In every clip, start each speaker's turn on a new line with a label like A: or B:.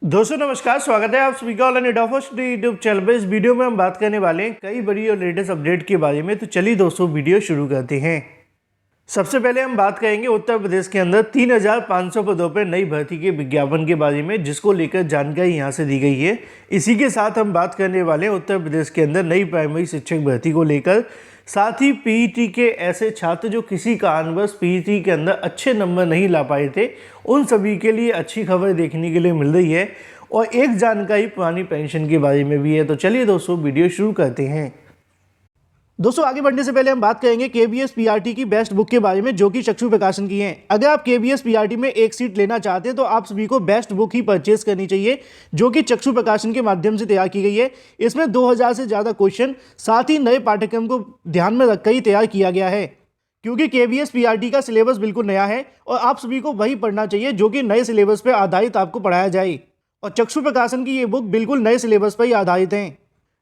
A: दोस्तों नमस्कार, स्वागत है आप सभी का ऑनलाइन यूट्यूब चैनल पर। इस वीडियो में हम बात करने वाले हैं कई बड़ी और लेटेस्ट अपडेट के बारे में। तो चलिए दोस्तों वीडियो शुरू करते हैं। सबसे पहले हम बात करेंगे उत्तर प्रदेश के अंदर 3,500 पदों पर नई भर्ती के विज्ञापन के बारे में, जिसको लेकर जानकारी यहां से दी गई है। इसी के साथ हम बात करने वाले हैं उत्तर प्रदेश के अंदर नई प्राइमरी शिक्षक भर्ती को लेकर। साथ ही पीईटी के ऐसे छात्र जो किसी कारणवश पीईटी के अंदर अच्छे नंबर नहीं ला पाए थे, उन सभी के लिए अच्छी खबर देखने के लिए मिल रही है। और एक जानकारी पुरानी पेंशन के बारे में भी है। तो चलिए दोस्तों वीडियो शुरू करते हैं। दोस्तों आगे बढ़ने से पहले हम बात करेंगे केबीएस पीआरटी की बेस्ट बुक के बारे में, जो कि चक्षु प्रकाशन की है। अगर आप केबीएस पीआरटी में एक सीट लेना चाहते हैं तो आप सभी को बेस्ट बुक ही परचेज करनी चाहिए, जो कि चक्षु प्रकाशन के माध्यम से तैयार की गई है। इसमें 2000 से ज़्यादा क्वेश्चन, साथ ही नए पाठ्यक्रम को ध्यान में रखकर ही तैयार किया गया है, क्योंकि केबीएस पीआरटी का सिलेबस बिल्कुल नया है और आप सभी को वही पढ़ना चाहिए जो कि नए सिलेबस पर आधारित आपको पढ़ाया जाए। और चक्षु प्रकाशन की ये बुक बिल्कुल नए सिलेबस पर ही आधारित है,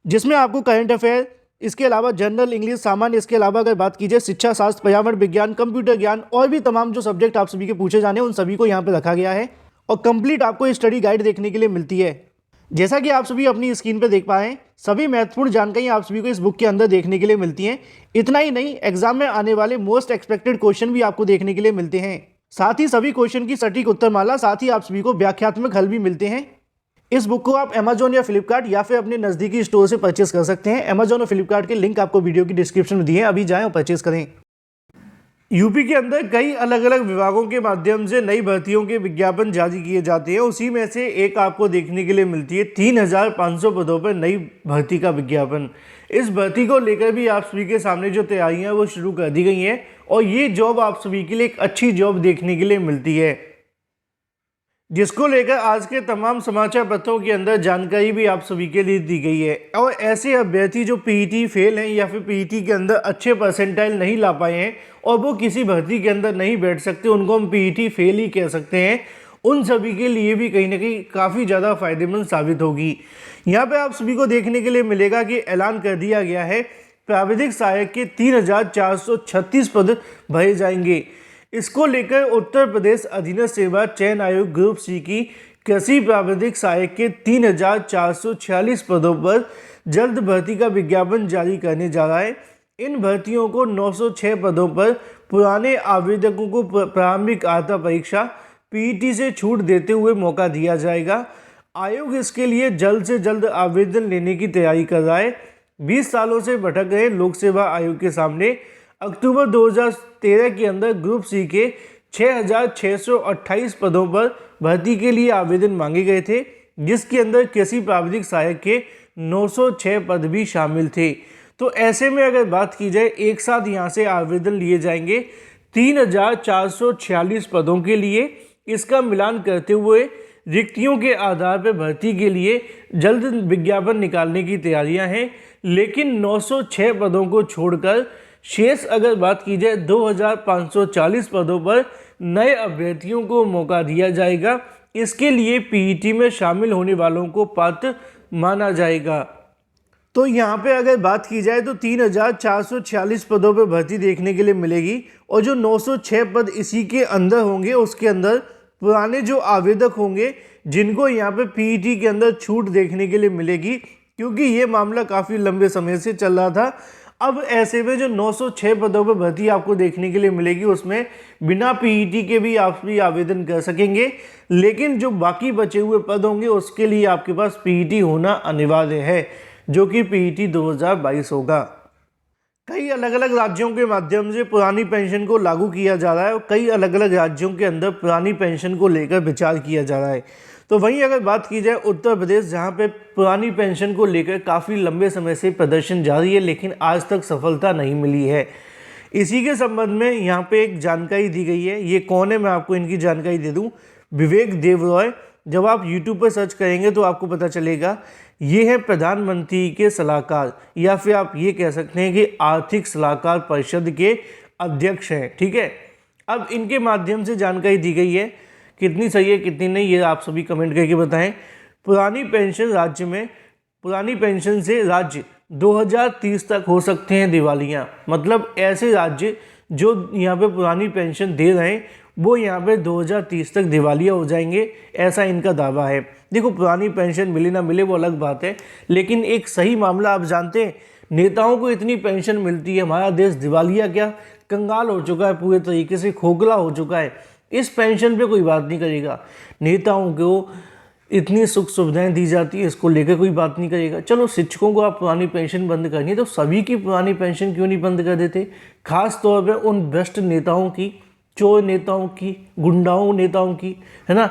A: जिसमें आपको करंट अफेयर, इसके अलावा जनरल इंग्लिश, सामान्य, इसके अलावा अगर बात कीजिए शिक्षा शास्त्र, पर्यावरण विज्ञान, कंप्यूटर ज्ञान और भी तमाम जो सब्जेक्ट आप सभी के पूछे जाने उन सभी को यहाँ पे रखा गया है। और कंप्लीट आपको स्टडी गाइड देखने के लिए मिलती है। जैसा कि आप सभी अपनी स्क्रीन पर देख पा रहे हैं, सभी महत्वपूर्ण जानकारी आप सभी को इस बुक के अंदर देखने के लिए मिलती हैं। इतना ही नहीं, एग्जाम में आने वाले मोस्ट एक्सपेक्टेड क्वेश्चन भी आपको देखने के लिए मिलते हैं। साथ ही सभी क्वेश्चन की सटीक उत्तरमाला, साथ ही आप सभी को व्याख्यात्मक हल भी मिलते हैं। इस बुक को आप अमेजोन या फ्लिपकार्ट या फिर अपने नज़दीकी स्टोर से परचेस कर सकते हैं। अमेजोन और फ्लिपकार्ट के लिंक आपको वीडियो की डिस्क्रिप्शन में दिए हैं, अभी जाएं और परचेस करें। यूपी के अंदर कई अलग अलग विभागों के माध्यम से नई भर्तियों के विज्ञापन जारी किए जाते हैं। उसी में से एक आपको देखने के लिए मिलती है 3,500 पदों पर नई भर्ती का विज्ञापन। इस भर्ती को लेकर भी आप सभी के सामने जो तैयारियां वो शुरू कर दी गई हैं और ये जॉब आप सभी के लिए एक अच्छी जॉब देखने के लिए मिलती है, जिसको लेकर आज के तमाम समाचार पत्रों के अंदर जानकारी भी आप सभी के लिए दी गई है। और ऐसे अभ्यर्थी जो पीईटी फेल हैं या फिर पीईटी के अंदर अच्छे परसेंटाइल नहीं ला पाए हैं और वो किसी भर्ती के अंदर नहीं बैठ सकते, उनको हम पीईटी फेल ही कह सकते हैं, उन सभी के लिए भी कहीं ना कहीं काफ़ी ज़्यादा फायदेमंद साबित होगी। यहाँ पर आप सभी को देखने के लिए मिलेगा कि ऐलान कर दिया गया है प्राविधिक सहायक के 3,436 पद भरे जाएंगे। इसको लेकर उत्तर प्रदेश अधीनस्थ सेवा चयन आयोग ग्रुप सी की कृषि प्राविधिक सहायक के 3,446 पदों पर जल्द भर्ती का विज्ञापन जारी करने जा रहा है। इन भर्तियों को 906 पदों पर पुराने आवेदकों को प्रारंभिक अर्हता परीक्षा पीईटी से छूट देते हुए मौका दिया जाएगा। आयोग इसके लिए जल्द से जल्द आवेदन लेने की तैयारी कर रहा है। 20 सालों से भटक रहे लोक सेवा आयोग के सामने अक्टूबर 2013 के अंदर ग्रुप सी के 6,628 पदों पर भर्ती के लिए आवेदन मांगे गए थे, जिसके अंदर कृषि प्राविधिक सहायक के 906 पद भी शामिल थे। तो ऐसे में अगर बात की जाए, एक साथ यहाँ से आवेदन लिए जाएंगे 3,446 पदों के लिए। इसका मिलान करते हुए रिक्तियों के आधार पर भर्ती के लिए जल्द विज्ञापन निकालने की तैयारियां हैं, लेकिन 906 पदों को छोड़कर शेष अगर बात की जाए 2,540 पदों पर नए अभ्यर्थियों को मौका दिया जाएगा। इसके लिए पीईटी में शामिल होने वालों को पात्र माना जाएगा। तो यहाँ पे अगर बात की जाए तो 3,446 पदों पर भर्ती देखने के लिए मिलेगी और जो 906 पद इसी के अंदर होंगे, उसके अंदर पुराने जो आवेदक होंगे जिनको यहाँ पे पीईटी के अंदर छूट देखने के लिए मिलेगी, क्योंकि ये मामला काफ़ी लंबे समय से चल रहा था। अब ऐसे में जो 906 पदों पर भर्ती आपको देखने के लिए मिलेगी, उसमें बिना पीईटी के भी आप भी आवेदन कर सकेंगे, लेकिन जो बाकी बचे हुए पद होंगे उसके लिए आपके पास पीईटी होना अनिवार्य है, जो कि पीईटी 2022 होगा। कई अलग अलग राज्यों के माध्यम से पुरानी पेंशन को लागू किया जा रहा है और कई अलग अलग राज्यों के अंदर पुरानी पेंशन को लेकर विचार किया जा रहा है। तो वहीं अगर बात की जाए उत्तर प्रदेश, जहां पे पुरानी पेंशन को लेकर काफ़ी लंबे समय से प्रदर्शन जारी है, लेकिन आज तक सफलता नहीं मिली है। इसी के संबंध में यहाँ पे एक जानकारी दी गई है। ये कौन है, मैं आपको इनकी जानकारी दे दूँ। विवेक देवरॉय, जब आप यूट्यूब पर सर्च करेंगे तो आपको पता चलेगा, ये है प्रधानमंत्री के सलाहकार, या फिर आप ये कह सकते हैं कि आर्थिक सलाहकार परिषद के अध्यक्ष हैं। ठीक है, अब इनके माध्यम से जानकारी दी गई है, कितनी सही है कितनी नहीं ये आप सभी कमेंट करके बताएं। पुरानी पेंशन राज्य में, पुरानी पेंशन से राज्य 2030 तक हो सकते हैं दिवालियाँ। मतलब ऐसे राज्य जो यहाँ पे पुरानी पेंशन दे रहे हैं वो यहाँ पे 2030 तक दिवालिया हो जाएंगे, ऐसा इनका दावा है। देखो पुरानी पेंशन मिले ना मिले वो अलग बात है, लेकिन एक सही मामला आप जानते हैं, नेताओं को इतनी पेंशन मिलती है, हमारा देश दिवालिया क्या कंगाल हो चुका है, पूरे तरीके से खोखला हो चुका है। इस पेंशन पे कोई बात नहीं करेगा, नेताओं को इतनी सुख सुविधाएं दी जाती है, इसको लेकर कोई बात नहीं करेगा। चलो शिक्षकों को आप पुरानी पेंशन बंद करनी है तो सभी की पुरानी पेंशन क्यों नहीं बंद कर देते, खास तौर पे उन भ्रष्ट नेताओं की, चोर नेताओं की, गुंडाओं नेताओं की, है ना,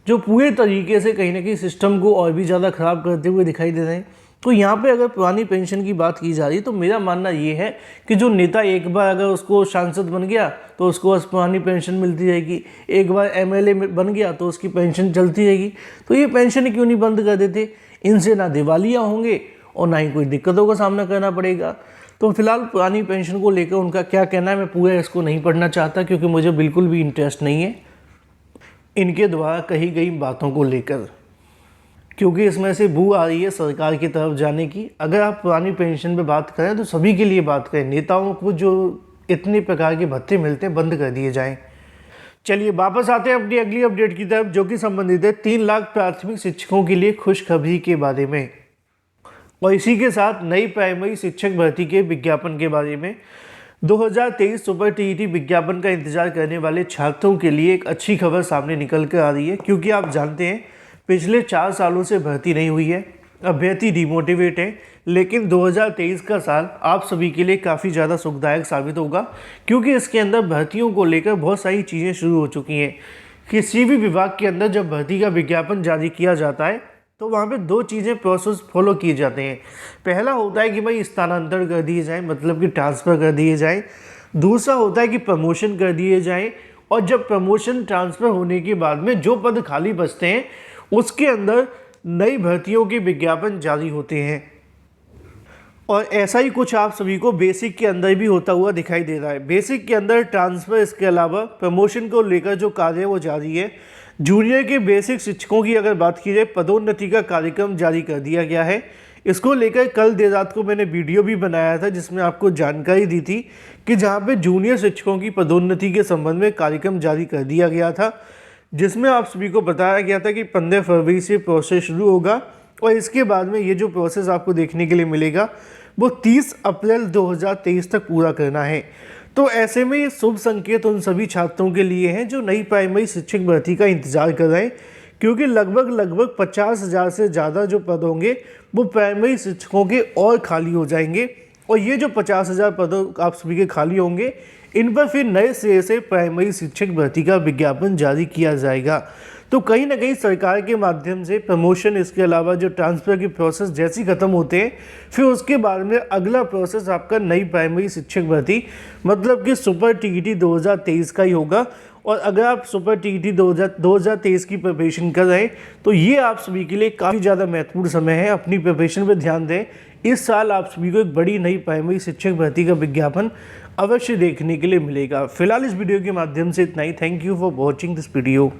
A: जो पूरे तरीके से कहीं ना कहीं सिस्टम को और भी ज़्यादा ख़राब करते हुए दिखाई दे रहे हैं। तो यहाँ पे अगर पुरानी पेंशन की बात की जा रही है तो मेरा मानना ये है कि जो नेता एक बार अगर उसको सांसद बन गया तो उसको बस पुरानी पेंशन मिलती रहेगी, एक बार एमएलए बन गया तो उसकी पेंशन चलती रहेगी। तो ये पेंशन क्यों नहीं बंद कर देते, इनसे ना दिवालिया होंगे और ना ही कोई दिक्कतों का सामना करना पड़ेगा। तो फिलहाल पुरानी पेंशन को लेकर उनका क्या कहना है मैं पूरा इसको नहीं पढ़ना चाहता, क्योंकि मुझे बिल्कुल भी इंटरेस्ट नहीं है इनके द्वारा कही गई बातों को लेकर, क्योंकि इसमें से बू आ रही है सरकार की तरफ जाने की। अगर आप पुरानी पेंशन पे बात करें तो सभी के लिए बात करें, नेताओं को जो इतने प्रकार के भत्ते मिलते हैं बंद कर दिए जाएं। चलिए वापस आते हैं अपनी अगली अपडेट की तरफ, जो कि संबंधित है 3 लाख प्राथमिक शिक्षकों के लिए खुशखबरी के बारे में, और इसी के साथ नई प्राइमरी शिक्षक भर्ती के विज्ञापन के बारे में। 2023 सुपर टीईटी विज्ञापन का इंतजार करने वाले छात्रों के लिए एक अच्छी खबर सामने निकल कर आ रही है, क्योंकि आप जानते हैं पिछले 4 सालों से भर्ती नहीं हुई है, अभ्यर्थी डिमोटिवेट हैं। लेकिन 2023 का साल आप सभी के लिए काफ़ी ज़्यादा सुखदायक साबित होगा, क्योंकि इसके अंदर भर्तियों को लेकर बहुत सारी चीज़ें शुरू हो चुकी हैं। किसी भी विभाग के अंदर जब भर्ती का विज्ञापन जारी किया जाता है तो वहाँ पे 2 चीज़ें प्रोसेस फॉलो किए जाते हैं। पहला होता है कि भाई स्थानांतरण कर दिए जाए, मतलब कि ट्रांसफ़र कर दिए जाए। दूसरा होता है कि प्रमोशन कर दिए जाए, और जब प्रमोशन ट्रांसफ़र होने के बाद में जो पद खाली बचते हैं उसके अंदर नई भर्तियों के विज्ञापन जारी होते हैं। और ऐसा ही कुछ आप सभी को बेसिक के अंदर भी होता हुआ दिखाई दे रहा है। बेसिक के अंदर ट्रांसफ़र, इसके अलावा प्रमोशन को लेकर जो कार्य है वो जारी है। जूनियर के बेसिक शिक्षकों की अगर बात की जाए, पदोन्नति का कार्यक्रम जारी कर दिया गया है। इसको लेकर कल देर रात को मैंने वीडियो भी बनाया था, जिसमें आपको जानकारी दी थी कि जहाँ पे जूनियर शिक्षकों की पदोन्नति के संबंध में कार्यक्रम जारी कर दिया गया था, जिसमें आप सभी को बताया गया था कि 15 फरवरी से प्रोसेस शुरू होगा, और इसके बाद में ये जो प्रोसेस आपको देखने के लिए मिलेगा वो 30 अप्रैल 2023 तक पूरा करना है। तो ऐसे में ये शुभ संकेत उन सभी छात्रों के लिए हैं जो नई प्राइमरी शिक्षक भर्ती का इंतजार कर रहे हैं, क्योंकि लगभग 50,000 से ज़्यादा जो पद होंगे वो प्राइमरी शिक्षकों के और खाली हो जाएंगे, और ये जो 50,000 पद आप सभी के खाली होंगे इन पर फिर नए सिरे से प्राइमरी शिक्षक भर्ती का विज्ञापन जारी किया जाएगा। तो कहीं ना कहीं सरकार के माध्यम से प्रमोशन, इसके अलावा जो ट्रांसफ़र की प्रोसेस जैसी खत्म होते हैं, फिर उसके बाद में अगला प्रोसेस आपका नई प्राइमरी शिक्षक भर्ती, मतलब कि सुपर टीईटी 2023 का ही होगा। और अगर आप सुपर टीईटी 2023 की प्रिपरेशन कर रहे हैं तो ये आप सभी के लिए काफ़ी ज़्यादा महत्वपूर्ण समय है, अपनी प्रिपरेशन पर ध्यान दें। इस साल आप सभी को एक बड़ी नई प्राइमरी शिक्षक भर्ती का विज्ञापन अवश्य देखने के लिए मिलेगा। फिलहाल इस वीडियो के माध्यम से इतना ही। Thank you for watching this video.